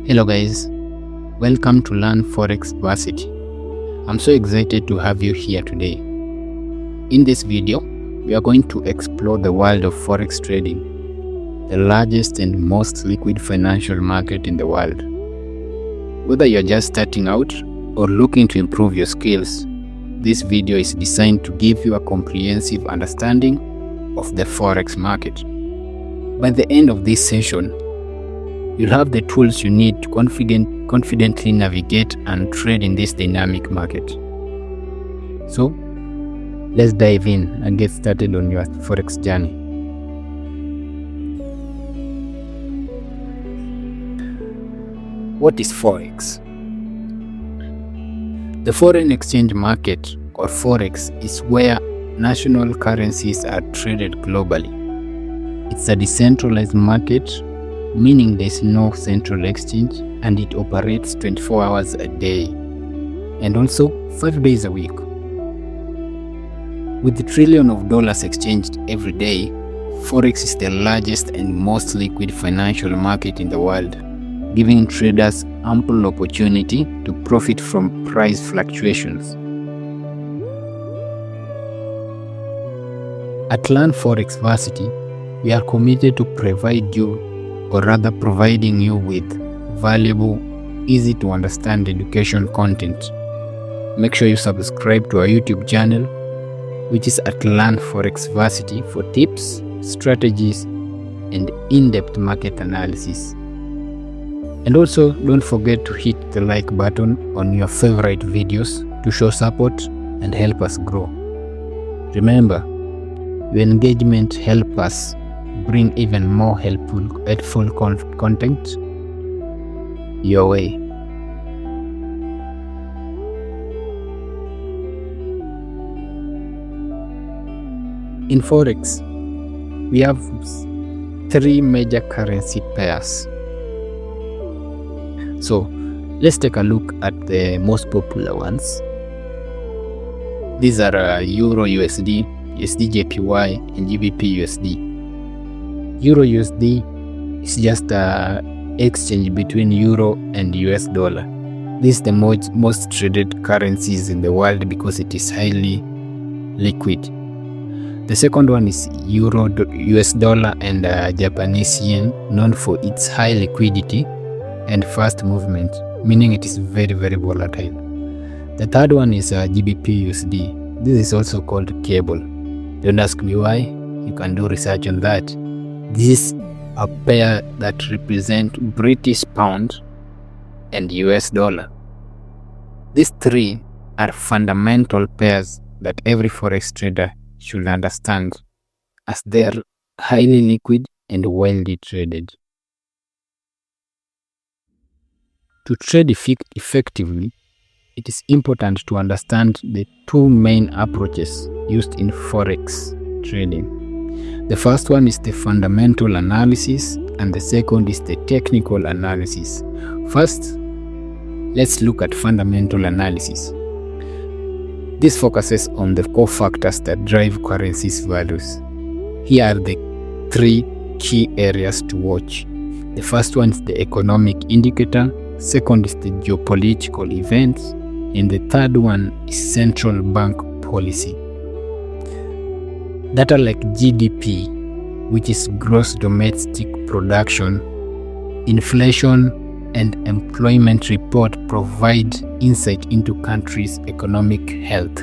Hello guys, welcome to LearnForexVersity. I'm so excited to have you here today. In this video, we are going to explore the world of forex trading, the largest and most liquid financial market in the world. Whether you're just starting out or looking to improve your skills, this video is designed to give you a comprehensive understanding of the forex market. By the end of this session, you'll have the tools you need to confidently navigate and trade in this dynamic market. So, let's dive in and get started on your forex journey. What is forex? The foreign exchange market, or forex, is where national currencies are traded globally. It's a decentralized market, meaning there's no central exchange, and it operates 24 hours a day and also 5 days a week. With the trillion of dollars exchanged every day, forex is the largest and most liquid financial market in the world, giving traders ample opportunity to profit from price fluctuations. At LearnForexVersity, we are committed to providing you with valuable, easy to understand education content. Make sure you subscribe to our YouTube channel, which is at LearnForexVersity, for tips, strategies, and in-depth market analysis. And also, don't forget to hit the like button on your favorite videos to show support and help us grow. Remember, your engagement helps us bring even more helpful content your way. In forex, we have 3 major currency pairs. So let's take a look at the most popular ones. These are Euro USD, USD JPY, and GBP USD. Euro USD is just an exchange between Euro and US dollar. This is the most traded currencies in the world because it is highly liquid. The second one is Euro US dollar and Japanese yen, known for its high liquidity and fast movement, meaning it is very, very volatile. The third one is GBP USD. This is also called cable. Don't ask me why, you can do research on that. This is a pair that represent British pound and US dollar. These 3 are fundamental pairs that every forex trader should understand, as they are highly liquid and widely traded. To trade effectively, it is important to understand the 2 main approaches used in forex trading. The first one is the fundamental analysis, and the second is the technical analysis. First, let's look at fundamental analysis. This focuses on the core factors that drive currency's values. Here are the 3 key areas to watch. The first one is the economic indicator, second is the geopolitical events, and the third one is central bank policy. Data like GDP, which is gross domestic production, inflation, and employment report, provide insight into countries' economic health.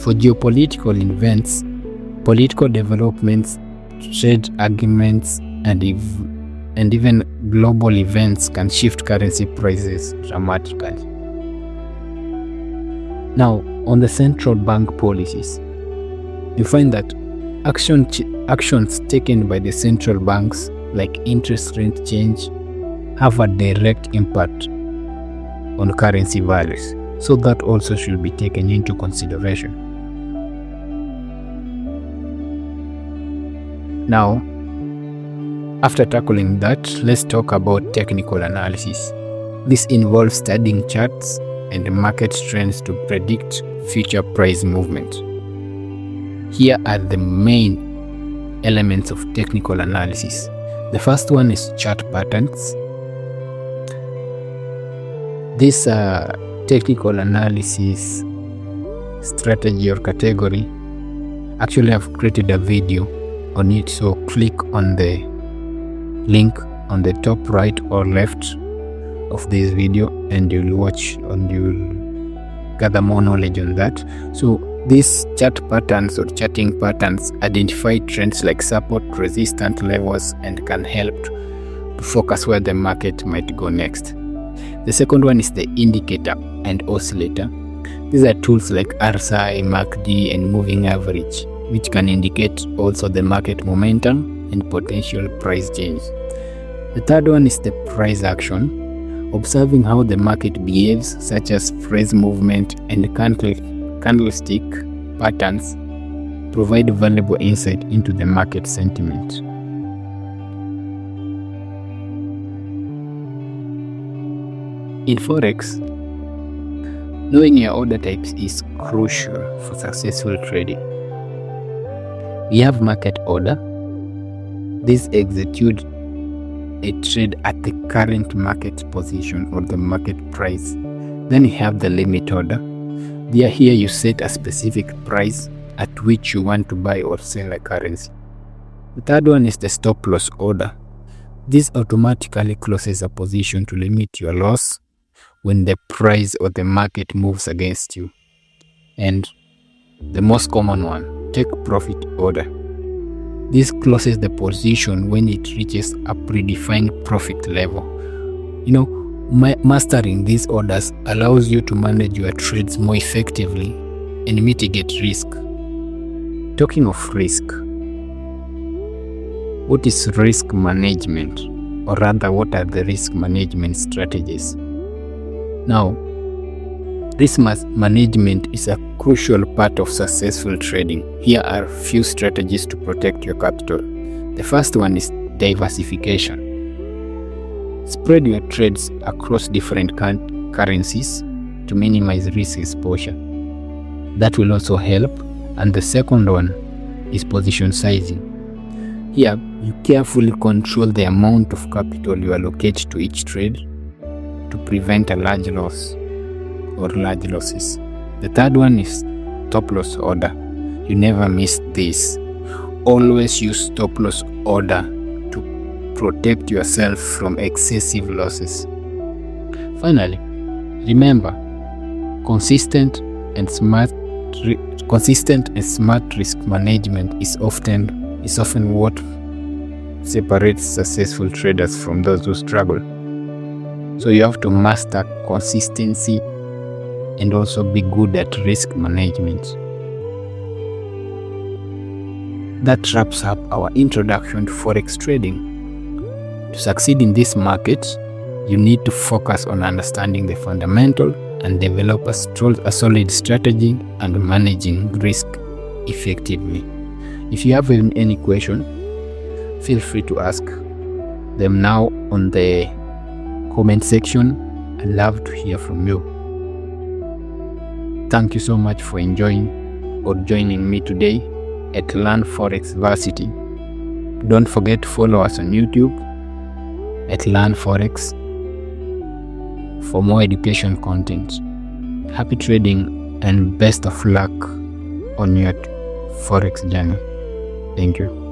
For geopolitical events, political developments, trade arguments, and even global events can shift currency prices dramatically. Now, on the central bank policies, you find that actions taken by the central banks, like interest rate change, have a direct impact on currency values, so that also should be taken into consideration. Now, after tackling that, let's talk about technical analysis. This involves studying charts and market trends to predict future price movement. Here are the main elements of technical analysis. The first one is chart patterns. This technical analysis strategy or category, actually I've created a video on it, so click on the link on the top right or left of this video and you'll watch and you'll gather more knowledge on that. So these chart patterns or charting patterns identify trends like support, resistance levels, and can help to focus where the market might go next. The second one is the indicator and oscillator. These are tools like RSI, MACD, and moving average, which can indicate also the market momentum and potential price change. The third one is the price action, observing how the market behaves, such as phrase movement and candlestick patterns, provide valuable insight into the market sentiment. In Forex, knowing your order types is crucial for successful trading. We have market order. This executes a trade at the current market position or the market price. Then you have the limit order. Here you set a specific price at which you want to buy or sell a currency. The third one is the stop loss order. This automatically closes a position to limit your loss when the price or the market moves against you. And the most common one, take profit order. This closes the position when it reaches a predefined profit level. Mastering these orders allows you to manage your trades more effectively and mitigate risk. Talking of risk, what is risk management? Or rather, what are the risk management strategies? Now, risk management is a crucial part of successful trading. Here are a few strategies to protect your capital. The first one is diversification. Spread your trades across different currencies to minimize risk exposure. That will also help. And the second one is position sizing. Here, you carefully control the amount of capital you allocate to each trade to prevent a large loss or large losses. The third one is stop loss order. You never miss this. Always use stop loss order to protect yourself from excessive losses. Finally, remember, consistent and smart risk management is often what separates successful traders from those who struggle. So you have to master consistency and also be good at risk management. That wraps up our introduction to Forex trading. To succeed in this market, you need to focus on understanding the fundamental and develop a solid strategy and managing risk effectively. If you have any question, feel free to ask them now on the comment section. I'd love to hear from you. Thank you so much for enjoying or joining me today at LearnForexVersity. Don't forget to follow us on YouTube at LearnForex for more education content. Happy trading and best of luck on your Forex journey. Thank you.